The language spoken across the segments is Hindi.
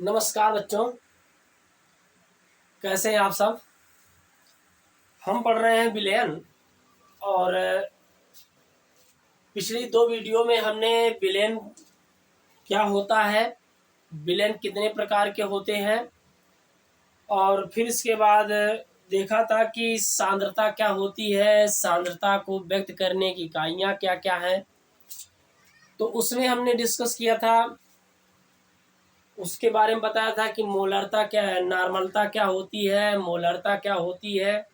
नमस्कार बच्चों, कैसे हैं आप सब। हम पढ़ रहे हैं विलयन। और पिछली दो वीडियो में हमने विलयन क्या होता है, विलयन कितने प्रकार के होते हैं, और फिर इसके बाद देखा था कि सांद्रता क्या होती है, सांद्रता को व्यक्त करने की इकाइयाँ क्या क्या हैं। तो उसमें हमने डिस्कस किया था, उसके बारे में बताया था कि मोलरता क्या है, नॉर्मलता क्या होती है, मोलरता क्या होती है,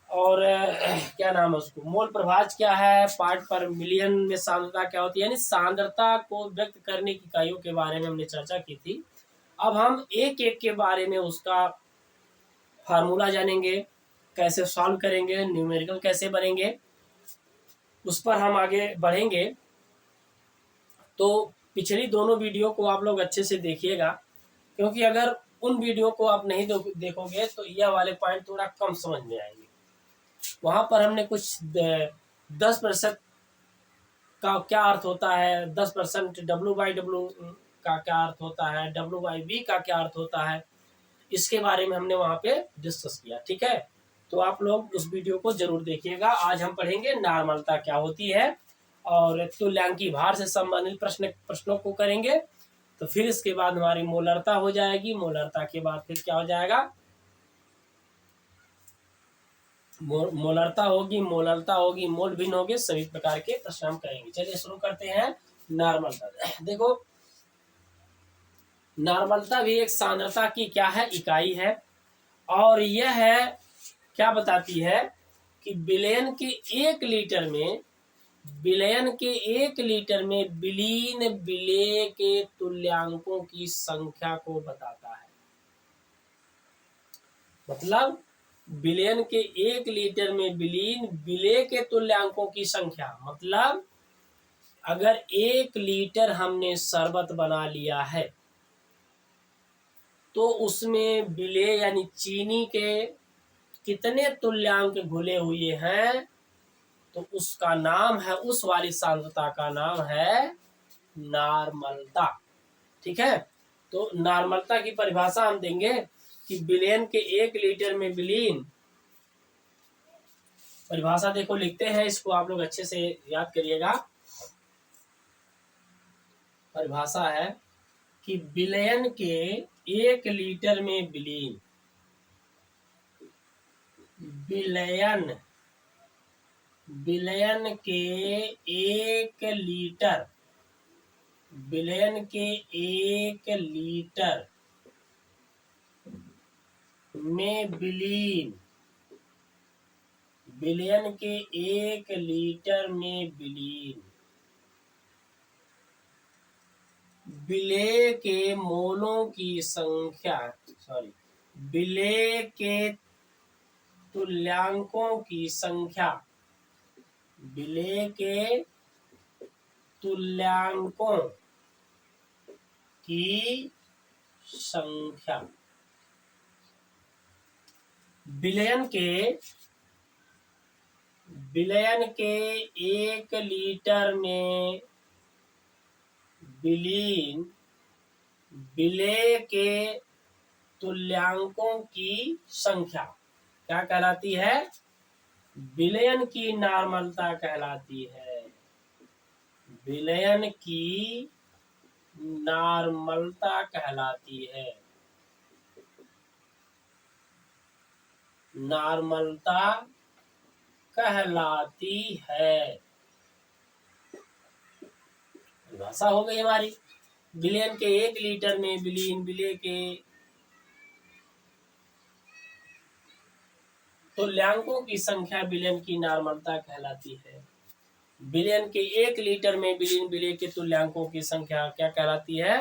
और क्या नाम है उसको, मोल प्रभाज क्या है, पार्ट पर मिलियन में सांद्रता क्या होती है, यानी सांद्रता को व्यक्त करने की इकाइयों के बारे में हमने चर्चा की थी। अब हम एक एक के बारे में उसका फार्मूला जानेंगे, कैसे सॉल्व करेंगे, न्यूमेरिकल कैसे बनेंगे, उस पर हम आगे बढ़ेंगे। तो पिछली दोनों वीडियो को आप लोग अच्छे से देखिएगा, क्योंकि अगर उन वीडियो को आप नहीं देखोगे तो यह वाले पॉइंट थोड़ा कम समझ में आएंगे। वहां पर हमने कुछ 10% का क्या अर्थ होता है, 10% W/W का क्या अर्थ होता है, W/V का क्या अर्थ होता है, इसके बारे में हमने वहां पे डिस्कस किया। ठीक है, तो आप लोग उस वीडियो को जरूर देखिएगा। आज हम पढ़ेंगे नॉर्मलता क्या होती है, और तुल्यांकी भार से संबंधित प्रश्नों को करेंगे। तो फिर इसके बाद हमारी मोलरता हो जाएगी, मोलरता के बाद फिर क्या हो जाएगा, मोलरता होगी, मोलरता होगी, मोल भिन्न होंगे, सभी प्रकार के प्रश्न हम करेंगे। चलिए शुरू करते हैं नॉर्मलता। देखो, नॉर्मलता भी एक सांद्रता की क्या है, इकाई है, और यह है क्या बताती है कि विलयन के 1 लीटर में, विलयन के 1 लीटर में विलीन विलेय के तुल्यांकों की संख्या को बताता है। मतलब विलयन के 1 लीटर में विलीन विलेय के तुल्यांकों की संख्या, मतलब अगर 1 लीटर हमने शरबत बना लिया है तो उसमें विलेय यानी चीनी के कितने तुल्यांक घुले हुए हैं, तो उसका नाम है, उस वाली सांद्रता का नाम है नॉर्मलता। ठीक है, तो नॉर्मलता की परिभाषा हम देंगे कि विलयन के 1 लीटर में विलीन, परिभाषा देखो लिखते हैं, इसको आप लोग अच्छे से याद करिएगा। परिभाषा है कि विलयन के 1 लीटर में विलीन, विलयन विलयन के 1 लीटर, विलयन के 1 लीटर में विलीन, विलयन के 1 लीटर में विलीन विलेय के मोलों की संख्या, सॉरी, विलेय के तुल्यांकों की संख्या, विलेय के तुल्यांकों की संख्या, विलयन के 1 लीटर में विलीन विलेय के तुल्यांकों की संख्या क्या कहलाती है, विलयन की नॉर्मलता कहलाती है। विलयन की नॉर्मलता कहलाती है, नॉर्मलता कहलाती है। भाषा हो गई हमारी, विलयन के 1 लीटर में विलीन विलेय के तुल्यांकों की संख्या विलयन की नॉर्मलता कहलाती है। विलयन के 1 लीटर में विलीन विलेय के तुल्यांकों की संख्या क्या कहलाती है,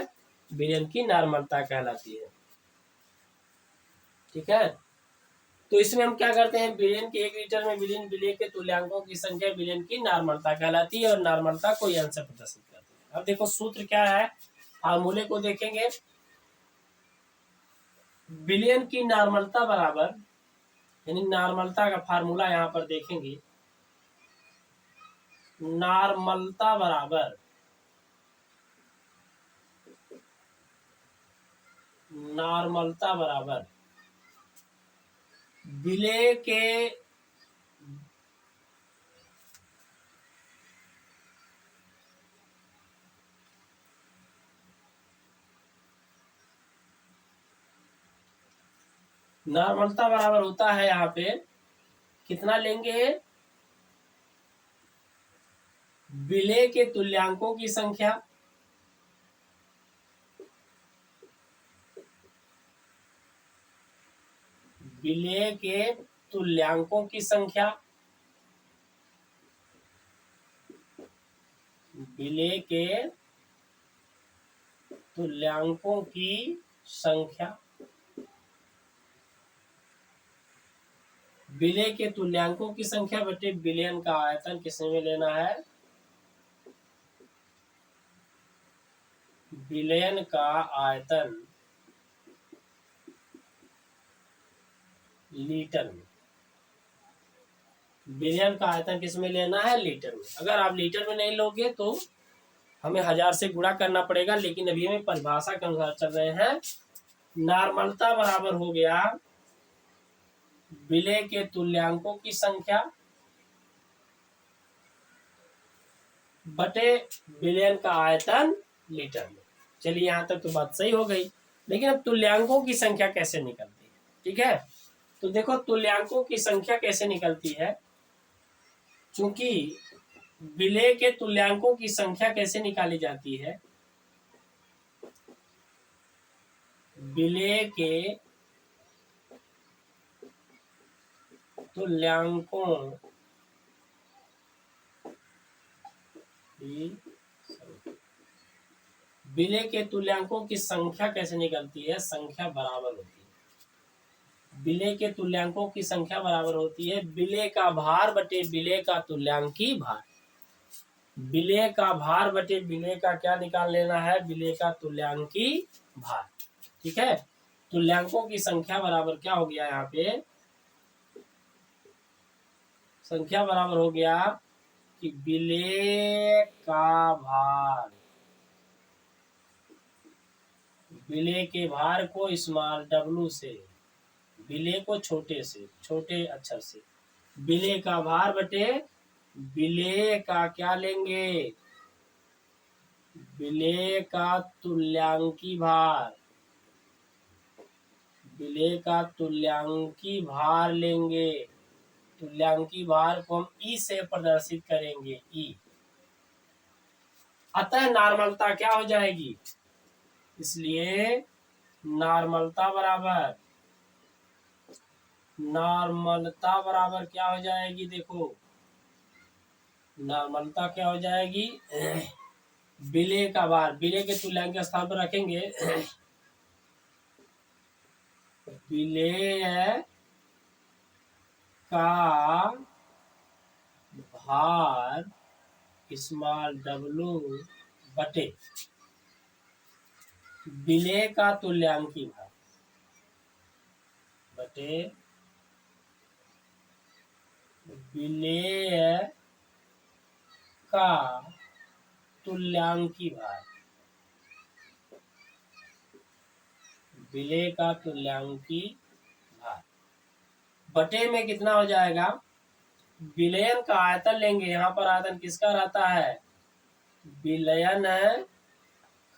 विलयन की नॉर्मलता कहलाती है। ठीक है, तो इसमें हम क्या करते हैं, विलयन के 1 लीटर में विलीन विलेय के तुल्यांकों की संख्या विलयन की नॉर्मलता कहलाती है, और नॉर्मलता को यह से प्रदर्शित करते हैं। अब देखो सूत्र क्या है, फार्मूले को देखेंगे। विलयन की नॉर्मलता बराबर, यानी नॉर्मलता का फार्मूला यहाँ पर देखेंगे, नॉर्मलता बराबर नॉर्मलता बराबर विलेय के नॉर्मलता बराबर होता है यहाँ पे कितना लेंगे, विलेय के तुल्यांकों की संख्या विलेय के तुल्यांकों की संख्या विलेय के तुल्यांकों की संख्या विलेय के तुल्यांकों की संख्या बटे विलयन का आयतन किसमें में लेना है, विलयन का आयतन लीटर में। विलयन का आयतन किसमें लेना है, लीटर में। अगर आप लीटर में नहीं लोगे तो हमें 1000 से गुणा करना पड़ेगा, लेकिन अभी हमें परिभाषा के अनुसार चल रहे हैं। नॉर्मलता बराबर हो गया विलेय के तुल्यांकों की संख्या बटे विलयन का आयतन लीटर में। चलिए यहाँ तक तो बात सही हो गई, लेकिन अब तुल्यांकों की संख्या कैसे निकलती है, ठीक है। तो देखो तुल्यांकों की संख्या कैसे निकलती है, चूंकि विलेय के तुल्यांकों की संख्या कैसे निकाली जाती है, विलेय के तुल्यांकों विलेय के तुल्यांकों की संख्या कैसे निकलती है, संख्या बराबर होती है। विलेय के तुल्यांकों की संख्या बराबर होती है विलेय का भार बटे विलेय का तुल्यांकी भार। विलेय का भार बटे विलेय का क्या निकाल लेना है, विलेय का तुल्यांकी भार, ठीक है। तुल्यांकों की संख्या बराबर क्या हो गया, यहाँ पे संख्या बराबर हो गया कि विलेय का भार, विलेय के भार को स्मॉल w से, विलेय को छोटे अक्षर से, विलेय का भार बटे विलेय का क्या लेंगे, विलेय का तुल्यांकी भार, विलेय का तुल्यांकी भार लेंगे। तुल्यांकी भार को हम ई से प्रदर्शित करेंगे, ई। अतः नॉर्मलता क्या हो जाएगी, इसलिए नॉर्मलता बराबर क्या हो जाएगी, देखो नॉर्मलता क्या हो जाएगी, विलेय का भार, विलेय के तुल्यांक के स्थान पर रखेंगे विलेय का भार स्मॉल w बटे विलेय का तुल्यांकी भार बटे विलेय का तुल्यांकी भार, विलेय का तुल्यांकी भार बटे में कितना हो जाएगा, विलयन का आयतन लेंगे। यहाँ पर आयतन किसका रहता है, विलयन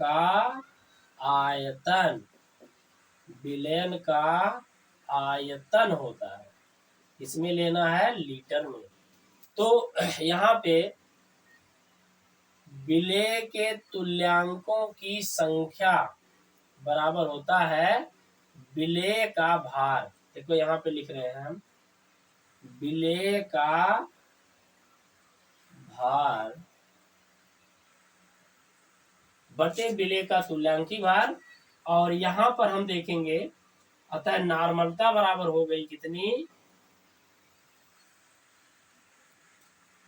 का आयतन, विलयन का आयतन होता है, इसमें लेना है लीटर में। तो यहाँ पे विलेय के तुल्यांकों की संख्या बराबर होता है विलेय का भार। देखो यहाँ पे लिख रहे हैं हम, विलेय का भार बटे विलेय का तुल्यांकी भार, और यहाँ पर हम देखेंगे अतः नॉर्मलता बराबर हो गई कितनी,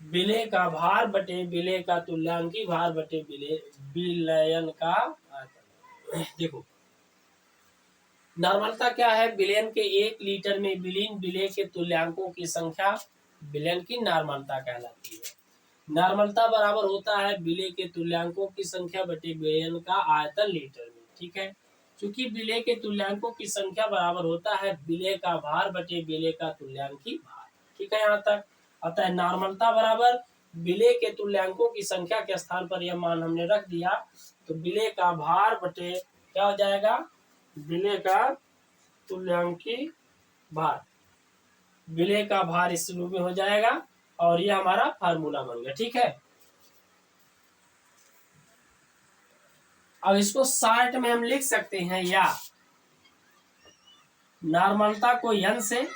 विलेय का भार बटे विलेय का तुल्यांकी भार बटे विलयन का आयतन। देखो नॉर्मलता क्या है, विलयन के 1 लीटर में विलीन विलेय के तुल्यांकों की संख्या विलयन की नॉर्मलता कहलाती है। नॉर्मलता बराबर होता है विलेय के तुल्यांकों की संख्या बटे विलयन का आयतन लीटर में, ठीक है। क्योंकि विलेय के तुल्यांकों की संख्या बराबर होता है विलेय का भार बटे विलेय का तुल्यांकी भार। ठीक है यहाँ तक। अतः नॉर्मलता बराबर विलेय के तुल्यांकों की संख्या के स्थान पर यह मान हमने रख दिया, तो विलेय का भार बटे क्या हो जाएगा, विलेय का तुल्यांकी भार, विलेय का भार इस रूप में हो जाएगा और ये हमारा फार्मूला बन गया। ठीक है, अब इसको शॉर्ट में हम लिख सकते हैं, या नॉर्मलता को n से,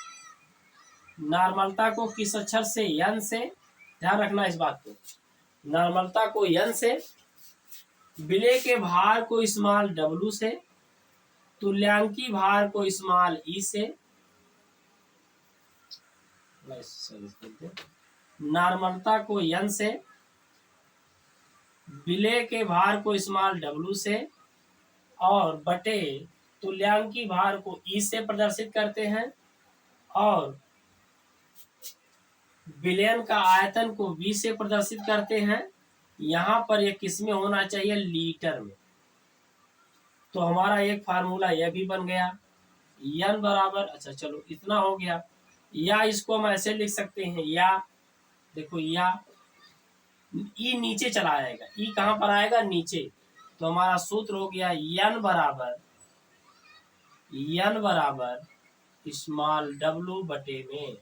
नॉर्मलता को किस अक्षर से, n से, ध्यान रखना इस बात को, नॉर्मलता को n से, विलेय के भार को स्मॉल w से, तुल्यांकी भार को स्मॉल e से, नॉर्मलता को n से, विलेय के भार को स्मॉल w से और बटे तुल्यांकी भार को e से प्रदर्शित करते हैं, और विलयन का आयतन को v से प्रदर्शित करते हैं। यहाँ पर यह किस में होना चाहिए, लीटर में। तो हमारा एक फार्मूला यह भी बन गया, n बराबर, अच्छा चलो इतना हो गया, या इसको हम ऐसे लिख सकते हैं, या देखो, या ई नीचे चला आएगा, ई कहाँ पर आएगा, नीचे, तो हमारा सूत्र हो गया n बराबर स्मॉल w बटे में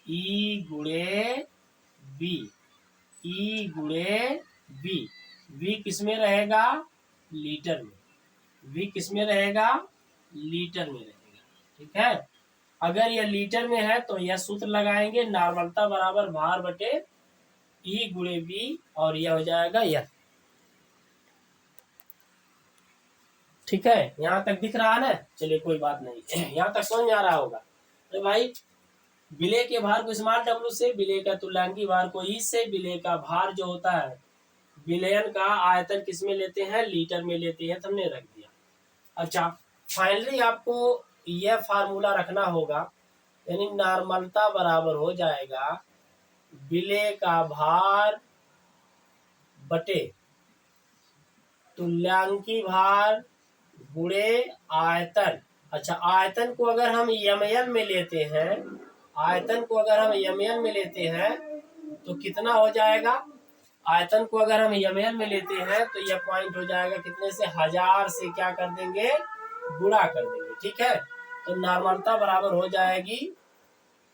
ई गुणे बी, ई गुणे बी, v किस में रहेगा, लीटर में, v किस में रहेगा, लीटर में रहेगा। ठीक है, अगर यह लीटर में है तो यह सूत्र लगाएंगे, नॉर्मलता बराबर भार बटे ई गुणे बी, और यह हो जाएगा यह। ठीक है, यहाँ तक दिख रहा है ना, चलिए कोई बात नहीं, यहाँ तक समझ आ रहा होगा। अरे भाई, विलेय के भार को स्मॉल w से, विलेय का तुल्यांकी भार को e से, विलेय का भार जो होता है, विलयन का आयतन किस में लेते हैं, लीटर में लेते हैं, तो हमने रख दिया। अच्छा, फाइनली आपको यह फार्मूला रखना होगा, यानी नॉर्मलता बराबर हो जाएगा विलेय का भार बटे तुल्यांकी भार गुणे आयतन। अच्छा, आयतन को अगर हम ml में लेते हैं, आयतन को अगर हम ml में लेते हैं तो कितना हो जाएगा, आयतन को अगर हम ml में लेते हैं तो यह पॉइंट हो जाएगा कितने से, 1000 से क्या कर देंगे, गुणा कर देंगे। ठीक है, तो नॉर्मलता बराबर हो जाएगी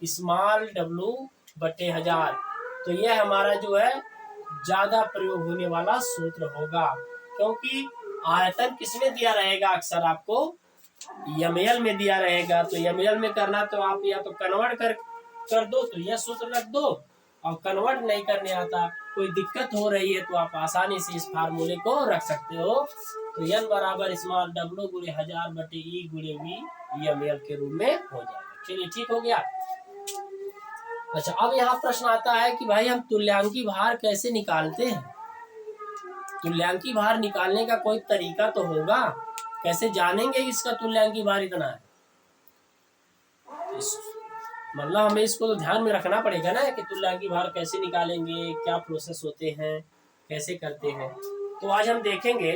स्मॉल w बटे 1000। तो यह हमारा जो है ज्यादा प्रयोग होने वाला सूत्र होगा, क्योंकि आयतन किसमें दिया रहेगा, अक्सर आपको ml में दिया रहेगा। तो ml में करना तो आप या तो कन्वर्ट कर दो, तो यह सूत्र रख दो, और कन्वर्ट नहीं करने आता, कोई दिक्कत हो रही है, तो आप आसानी से इस फार्मूले को रख सकते हो। तो n बराबर स्मॉल w गुणे 1000 बटे ई गुणे वी ml के रूप में हो जाएगा। चलिए ठीक हो गया। अच्छा, अब यहाँ प्रश्न आता है कि भाई हम तुल्यांकी भार कैसे निकालते हैं, तुल्यांकी भार निकालने का कोई तरीका तो होगा, कैसे जानेंगे इसका तुल्यांकी भार इतना है, मतलब हमें इसको तो ध्यान में रखना पड़ेगा ना कि तुल्यांकी भार कैसे निकालेंगे, क्या प्रोसेस होते हैं, कैसे करते हैं। तो आज हम देखेंगे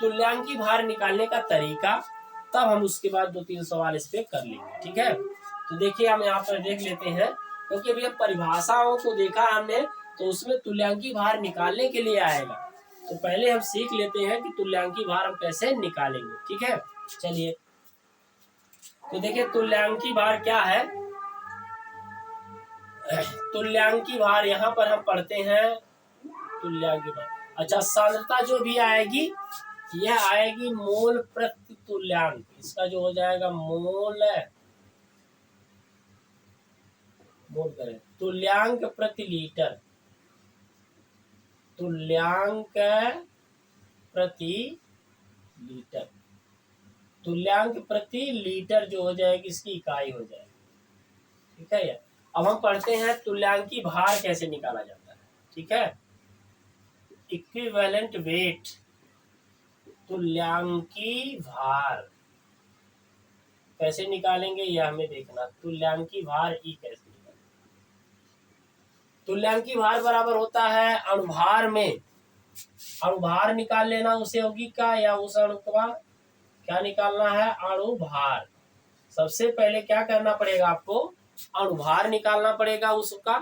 तुल्यांकी भार निकालने का तरीका, तब हम उसके बाद 2-3 सवाल इस पे कर लेंगे। ठीक है, तो देखिए हम यहाँ पर देख लेते हैं, क्योंकि अभी हम परिभाषाओं को देखा हमने, तो उसमें तुल्यांकी भार निकालने के लिए आएगा, तो पहले हम सीख लेते हैं कि तुल्यांकी भार हम कैसे निकालेंगे। ठीक है, चलिए, तो देखिए तुल्यांकी भार क्या है। तुल्यांकी भार यहाँ पर हम पढ़ते हैं, तुल्यांकी भार, अच्छा, सांद्रता जो भी आएगी यह आएगी मोल प्रति तुल्यांक, इसका जो हो जाएगा मोल करें तुल्यांक प्रति लीटर, तुल्यांक प्रति लीटर, तुल्यांक प्रति लीटर जो हो जाएगी इसकी इकाई हो जाएगी। ठीक है, अब हम पढ़ते हैं तुल्यांकी भार कैसे निकाला जाता है। ठीक है, इक्विवेलेंट वेट, तुल्यांकी भार कैसे निकालेंगे यह हमें देखना, तुल्यांकी भार ई कैसे निकालेंगे। तुल्यांकी भार बराबर होता है अणुभार में, अणुभार निकाल लेना उस यौगिक का या उस अणु का क्या निकालना है? अणुभार। सबसे पहले क्या करना पड़ेगा आपको? अणुभार निकालना पड़ेगा उसका।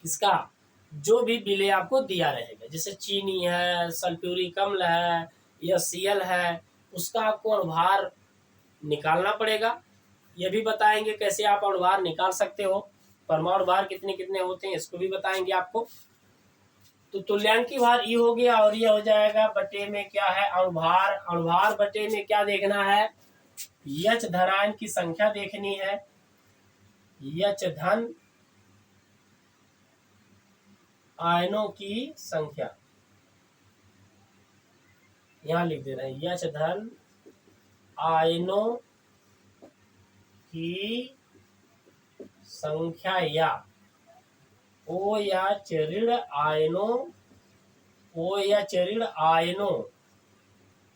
किसका? जो भी विलेय आपको दिया रहेगा, जैसे चीनी है, सल्फ्यूरिक अम्ल है या Cl है, उसका आपको अणुभार निकालना पड़ेगा। ये भी बताएंगे कैसे आप अणुभार निकाल सकते हो, परमाणु भार कितने कितने होते हैं इसको भी बताएंगे आपको। तो तुल्यांकी भार ई हो गया, और ये हो जाएगा बटे में क्या है? अणुभार। अणुभार बटे में क्या देखना है? H धनायन की संख्या देखनी है। H धन आयनों की संख्या यहां लिख दे रहे हैं, H धन आयनों की संख्या या OH ऋण आयनों, OH ऋण आयनों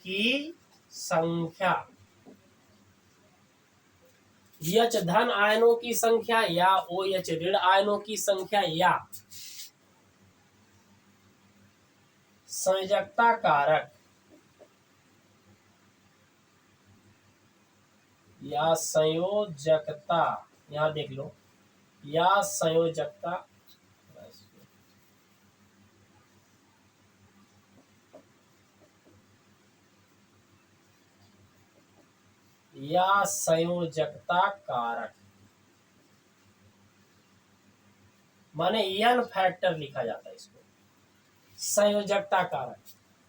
की संख्या। H धन आयनों की संख्या या OH ऋण आयनों की संख्या या संयोजकता कारक, या संयोजकता, यहां देख लो, या संयोजकता, या संयोजकता कारक, माने n फैक्टर लिखा जाता है इसको, संयोजकता कारक।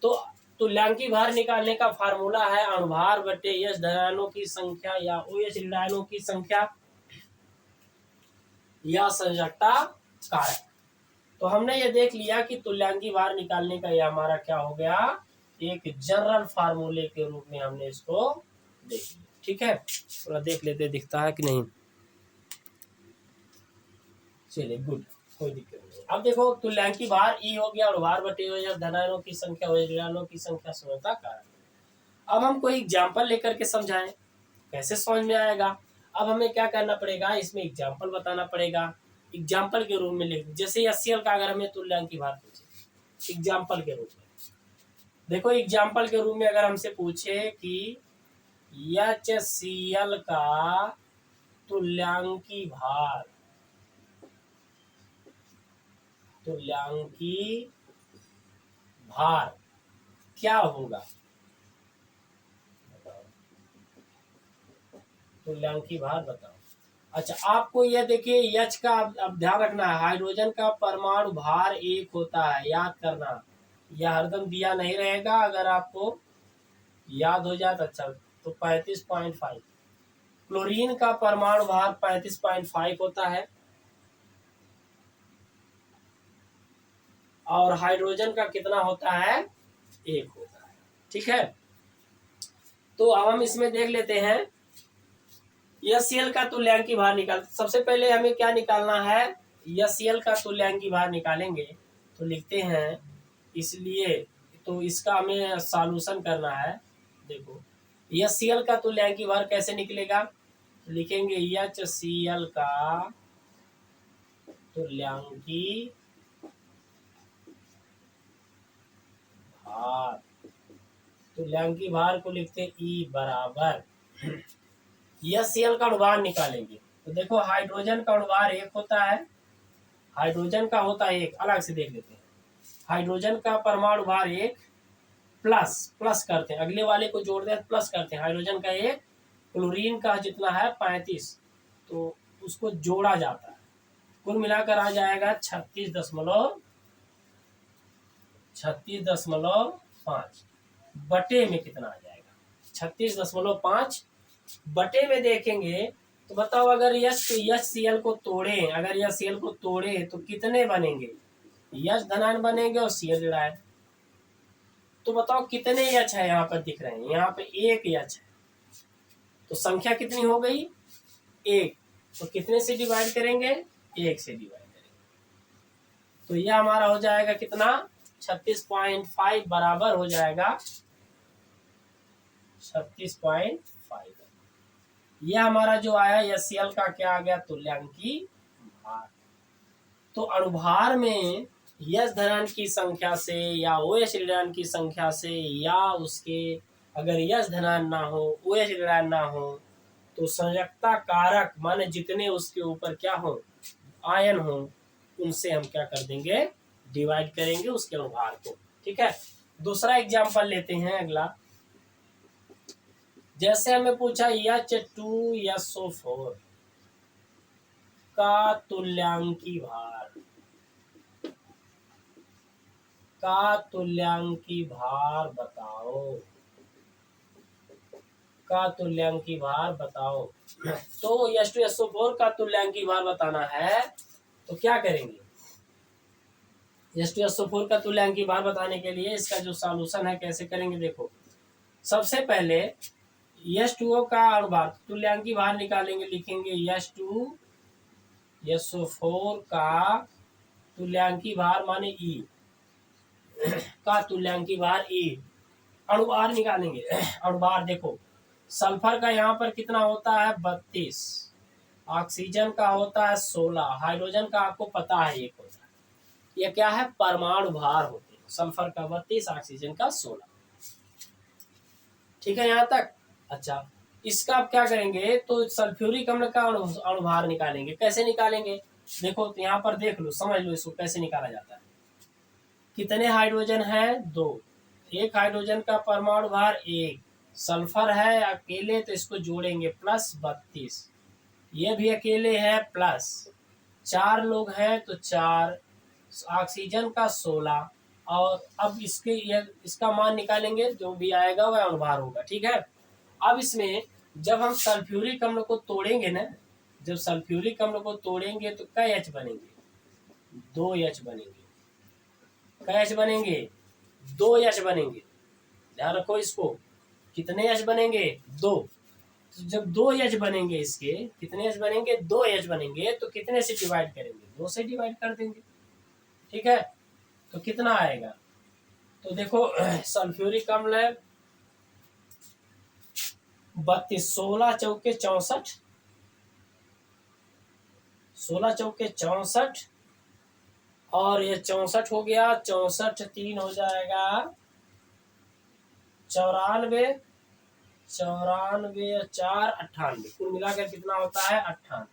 तो तुल्यांकी भार निकालने का फार्मूला है अणुभार बटे H धनायनों की संख्या या OH ऋणायनों की संख्या या संयोजकता कारक। तो हमने ये देख लिया कि तुल्यांकी भार निकालने का ये हमारा क्या हो गया? एक जनरल फार्मूले के रूप में हमने इसको देख लिया। ठीक है, थोड़ा देख लेते दिखता है कि नहीं। चलिए गुड, कोई दिक्कत नहीं। अब देखो तुल्यांकी भार ई हो गया, अणुभार बटे OH धनायनों की संख्या, OH ऋणायनों की संख्या, संयोजकता कारक। अब हम कोई एग्जाम्पल लेकर के समझाएं, कैसे समझ में आएगा? अब हमें क्या करना पड़ेगा? इसमें एग्जाम्पल बताना पड़ेगा। एग्जाम्पल के रूप में लिख, जैसे HCl का अगर हमें तुल्यांकी भार पूछे एग्जाम्पल के रूप में, देखो एग्जाम्पल के रूप में अगर हमसे पूछे कि HCl का तुल्यांकी भार, तुल्यांकी भार क्या होगा? तुल्यांकी भार बताओ। अच्छा, आपको यह देखिए H का अब ध्यान रखना है, हाइड्रोजन का परमाणु भार 1 होता है, याद करना। यह हरदम दिया नहीं रहेगा, अगर आपको याद हो जाए तो अच्छा। तो 35.5। क्लोरीन का परमाणु भार 35.5 होता है, और हाइड्रोजन का कितना होता है? 1 होता है। ठीक है, तो अब हम इसमें देख लेते हैं HCl का तुल्यांकी भार निकाल। सबसे पहले हमें क्या निकालना है? HCl का तुल्यांकी भार निकालेंगे तो लिखते हैं, इसलिए तो इसका हमें सॉल्यूशन करना है। देखो HCl का तुल्यांकी भार कैसे निकलेगा? लिखेंगे HCl का तुल्यांकी भार, तुल्यांकी भार को लिखते E बराबर, HCl का अणुभार निकालेंगे तो देखो हाइड्रोजन का अणुभार 1 होता है, हाइड्रोजन का होता है 1, अलग से देख लेते हैं। हाइड्रोजन का परमाणु भार 1 प्लस, प्लस करते हैं, अगले वाले को जोड़ दें प्लस करते हैं, हाइड्रोजन का 1, क्लोरीन का जितना है 35, तो उसको जोड़ा जाता है, कुल मिलाकर आ जाएगा 36.5 बटे में कितना आ जाएगा? 36.5 बटे में देखेंगे तो बताओ, अगर HCl को तोड़े, अगर HCl को तोड़े तो कितने बनेंगे? H धनायन बनेंगे और Cl ऋणायन। तो बताओ कितने H है? यहाँ पर दिख रहे हैं, यहाँ पे 1 H है, तो संख्या कितनी हो गई? 1। तो कितने से डिवाइड करेंगे? 1 से डिवाइड करेंगे, तो यह हमारा हो जाएगा कितना? 36.5 बराबर हो जाएगा 36.5। यह हमारा जो आया HCl का क्या आ गया? तुल्यांकी भार। तो अणुभार में H धनायन की संख्या से या OH ऋणायन की संख्या से या उसके अगर यश धनायन ना हो, OH ऋणायन ना हो, तो संयोजकता कारक माने जितने उसके ऊपर क्या हो, आयन हो, उनसे हम क्या कर देंगे, डिवाइड करेंगे उसके अनुभार को। ठीक है, दूसरा एग्जाम्पल लेते हैं अगला। जैसे हमें पूछा H2SO4 का तुल्यांकी भार, बताओ, तो H2SO4 का तुल्यांकी भार बताना है, तो क्या करेंगे। H2SO4 का तुल्यांकी भार बताने के लिए इसका जो सॉल्यूशन है कैसे करेंगे, देखो सबसे पहले H2O का अनुभार तुल्यांकी भार निकालेंगे, लिखेंगे H2SO4 का तुल्यांकी भार माने E का तुल्यांकी भार E, अणुभार निकालेंगे। अणुभार देखो, सल्फर का यहाँ पर कितना होता है 32, ऑक्सीजन का होता है 16, हाइड्रोजन का आपको पता है 1 होता है। यह क्या है, परमाणु भार होते हैं, सल्फर का 32, ऑक्सीजन का 16। ठीक है यहाँ तक। अच्छा, इसका आप क्या करेंगे, तो सल्फ्यूरिक अम्ल का अणुभार निकालेंगे। कैसे निकालेंगे, देखो तो यहाँ पर देख लो, समझ लो इसको कैसे निकाला जाता है। कितने हाइड्रोजन है, 2, एक हाइड्रोजन का परमाणु भार 1, सल्फर है अकेले तो इसको जोड़ेंगे प्लस 32, ये भी अकेले है प्लस, 4 लोग हैं तो 4, ऑक्सीजन का 16, और अब इसका मान निकालेंगे, जो भी आएगा वह अणुभार होगा। ठीक है, अब इसमें जब हम सल्फ्यूरिक अम्ल को तोड़ेंगे ना, जब सल्फ्यूरिक अम्ल को तोड़ेंगे तो कै H बनेंगे, 2 H बनेंगे। कै H बनेंगे, 2 H बनेंगे। ध्यान रखो इसको, कितने H बनेंगे, 2। तो जब 2 H बनेंगे, इसके कितने H बनेंगे, 2 H बनेंगे, तो कितने से डिवाइड करेंगे, 2 से डिवाइड कर देंगे। ठीक है, तो कितना आएगा, तो देखो सल्फ्यूरिक अम्ल है 32, 16 चौके 64, 16 चौके 64, और ये 64 हो गया, 64 3 हो जाएगा 94, 94 4 98, कुल मिलाकर कितना होता है 98,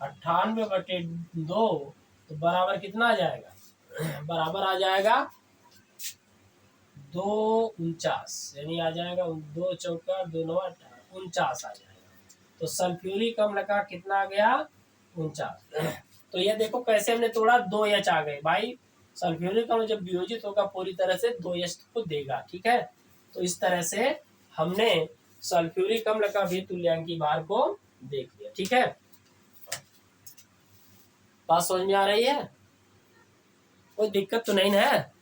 98/2, तो बराबर कितना आ जाएगा, बराबर आ जाएगा 249, यानी आ जाएगा 2 चौका 2 9 49 आ जाएगा। तो सल्फ्यूरिक अम्ल का कितना आ गया, 49। तो ये देखो कैसे हमने तोड़ा, 2 H आ गए भाई। सल्फ्यूरिक अम्ल जब वियोजित होगा पूरी तरह से 2 H को देगा। ठीक है, तो इस तरह से हमने सल्फ्यूरिक अम्ल का भी तुल्यांकी भार को देख लिया। ठीक है, बात समझ में आ रही है, कोई दिक्कत तो नहीं है।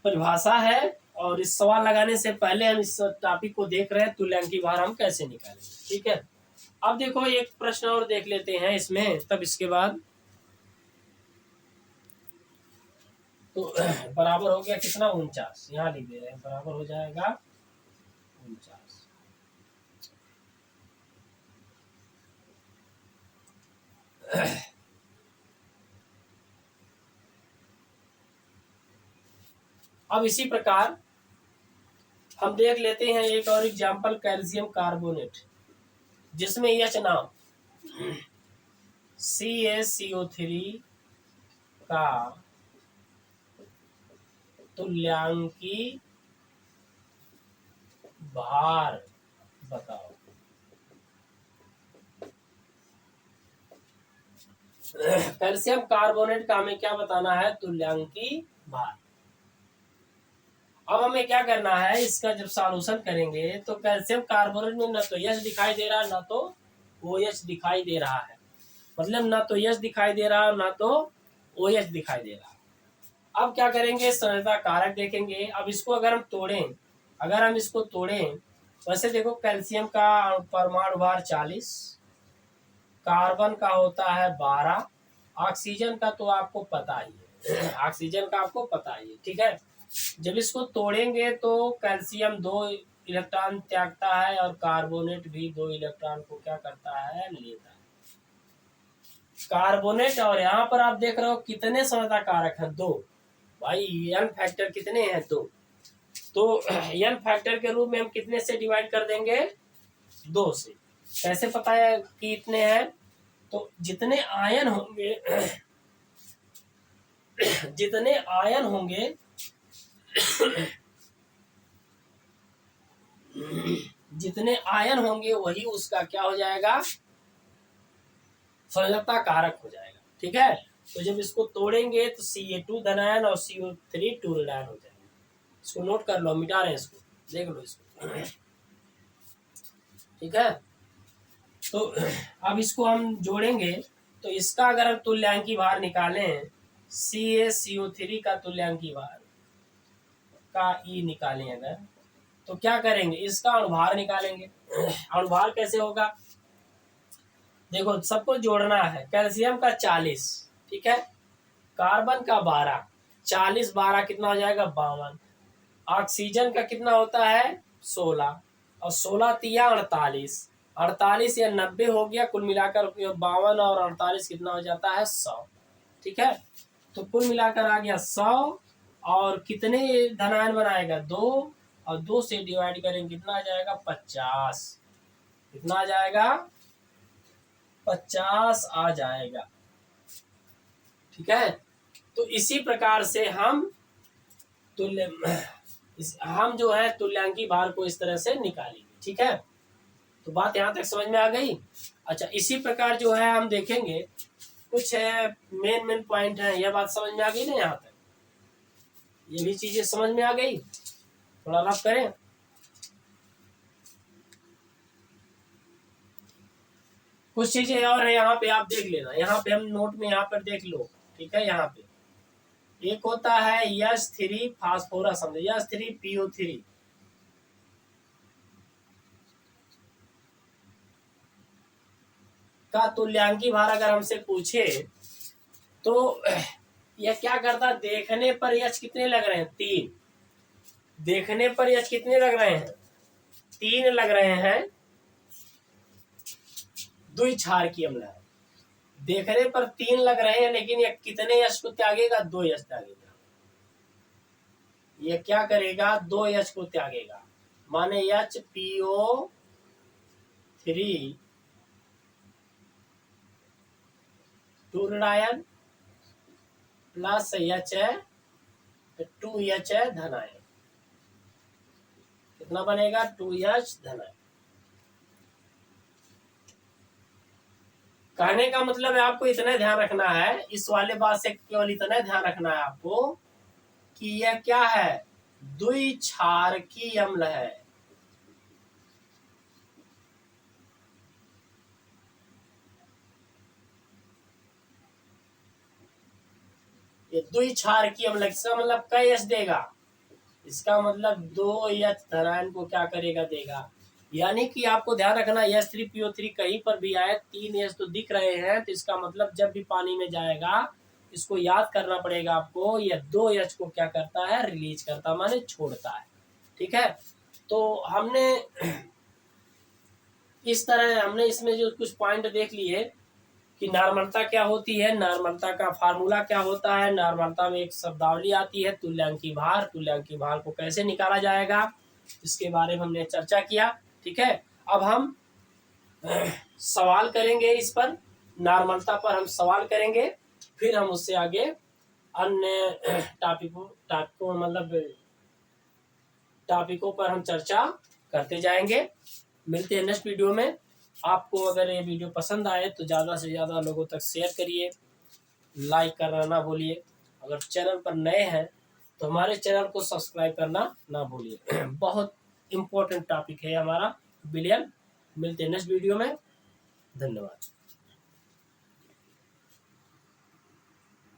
परिभाषा है, और इस सवाल लगाने से पहले हम इस टॉपिक को देख रहे हैं, तुल्यांकी भार हम कैसे निकालेंगे। ठीक है, अब देखो एक प्रश्न और देख लेते हैं इसमें, तब इसके बाद तो बराबर हो गया कितना, 49, यहाँ लिख दे रहे हैं, बराबर हो जाएगा 49। अब इसी प्रकार हम देख लेते हैं एक और एग्जाम्पल, कैल्शियम कार्बोनेट, जिसमें H नाम CaCO3 का तुल्यांकी भार बताओ। कैल्शियम कार्बोनेट का हमें क्या बताना है, तुल्यांकी भार। अब हमें क्या करना है, इसका जब सॉल्यूशन करेंगे तो कैल्शियम कार्बोनेट में ना तो H दिखाई दे रहा है, ना तो OH दिखाई दे रहा है, मतलब ना तो H दिखाई दे रहा है, ना तो OH दिखाई दे रहा है। अब क्या करेंगे, संयोजकता कारक देखेंगे। अब इसको अगर हम तोड़ें, वैसे देखो कैल्शियम का परमाणु भार 40, कार्बन का होता है 12, ऑक्सीजन का तो आपको पता ही है, ऑक्सीजन का आपको पता ही है। ठीक है, जब इसको तोड़ेंगे तो कैल्शियम 2 इलेक्ट्रॉन त्यागता है, और कार्बोनेट भी 2 इलेक्ट्रॉन को क्या करता है, लेता है। कार्बोनेट, और यहाँ पर आप देख रहे हो कितने संयोजकता कारक हैं, 2। भाई एन फैक्टर कितने हैं, 2। तो n फैक्टर के रूप में हम कितने से डिवाइड कर देंगे? 2 से। कैसे पता है कि इतने हैं? तो जितने आयन होंगे जितने आयन होंगे जितने आयन होंगे वही उसका क्या हो जाएगा? संयोजकता कारक हो जाएगा। ठीक है, तो जब इसको तोड़ेंगे तो Ca2 धनायन और CO3 टू ऋणायन हो जाएगा। इसको नोट कर लो, मिटा रहे हैं इसको, देख लो इसको। ठीक है, तो अब इसको हम जोड़ेंगे तो इसका अगर हम तुल्यांकी भार निकालें, CaCO3 का तुल्यांकी भार का E निकालें अगर, तो क्या करेंगे? इसका अणुभार निकालेंगे। अणुभार कैसे होगा? देखो, सबको जोड़ना है। कैल्शियम का 40, ठीक है, कार्बन का 12, 40 12 कितना हो जाएगा? 52। ऑक्सीजन का कितना होता है? 16, और 16 तिया 48, 48 या 90 हो गया। कुल मिलाकर 52 और 48 कितना हो जाता है? 100। ठीक है, तो कुल मिलाकर आ गया 100। और कितने धनायन बनाएगा? 2, और 2 से डिवाइड करेंगे कितना आ जाएगा? 50। कितना आ जाएगा? 50 आ जाएगा। ठीक है, तो इसी प्रकार से हम हम जो है तुल्यांकी भार को इस तरह से निकालेंगे। ठीक है, तो बात यहाँ तक समझ में आ गई। अच्छा, इसी प्रकार जो है हम देखेंगे कुछ मेन पॉइंट है। यह बात समझ में आ गई ना? यहाँ तक ये भी चीजें समझ में आ गई। थोड़ा रफ करें। कुछ चीजें और है यहाँ पे, आप देख लेना। यहाँ पे हम नोट में यहाँ पर देख लो। ठीक है, यहाँ पे एक होता है H3 फास्फोरस, समझे, H3PO3 का तुल्यांकी भार अगर हमसे पूछे तो यह क्या करता? देखने पर H कितने लग रहे हैं? 3। देखने पर H कितने लग रहे हैं? 3 लग रहे हैं। द्विक्षारकीय अम्ल है, देखने पर 3 लग रहे हैं, लेकिन यह कितने H को त्यागेगा? 2 H त्यागेगा। ये क्या करेगा? 2 H को त्यागेगा। माने HPO3 टू ऋणायन प्लस H2H धनायन। कितना बनेगा? 2H धनायन। कहने का मतलब है आपको इतना ध्यान रखना है, इस वाले बात से केवल इतना ध्यान रखना है आपको कि यह क्या है? द्विक्षारकीय अम्ल है। ये द्विक्षारकीय अम्ल, इसका मतलब कई H देगा? इसका मतलब 2H धनायन को क्या करेगा? देगा। यानी कि आपको ध्यान रखना, H3PO3 कहीं पर भी आए 3 H तो दिख रहे हैं, तो इसका मतलब जब भी पानी में जाएगा इसको याद करना पड़ेगा आपको, यह 2 H को क्या करता है? रिलीज करता, माने छोड़ता है। ठीक है, तो हमने इस तरह हमने इसमें जो कुछ पॉइंट देख लिए कि नॉर्मलता क्या होती है, नॉर्मलता का फार्मूला क्या होता है, नॉर्मलता में एक शब्दावली आती है तुल्यांकी भार, तुल्यांकी भार को कैसे निकाला जाएगा, इसके बारे में हमने चर्चा किया। ठीक है, अब हम सवाल करेंगे, इस पर नॉर्मलता पर हम सवाल करेंगे, फिर हम उससे आगे अन्य टॉपिकों पर हम चर्चा करते जाएंगे। मिलते हैं नेक्स्ट वीडियो में। आपको अगर ये वीडियो पसंद आए तो ज़्यादा से ज़्यादा लोगों तक शेयर करिए, लाइक करना ना भूलिए। अगर चैनल पर नए हैं तो हमारे चैनल को सब्सक्राइब करना ना भूलिए। बहुत इम्पोर्टेंट टॉपिक है हमारा विलियन। मिलते हैं नेक्स्ट वीडियो में। धन्यवाद।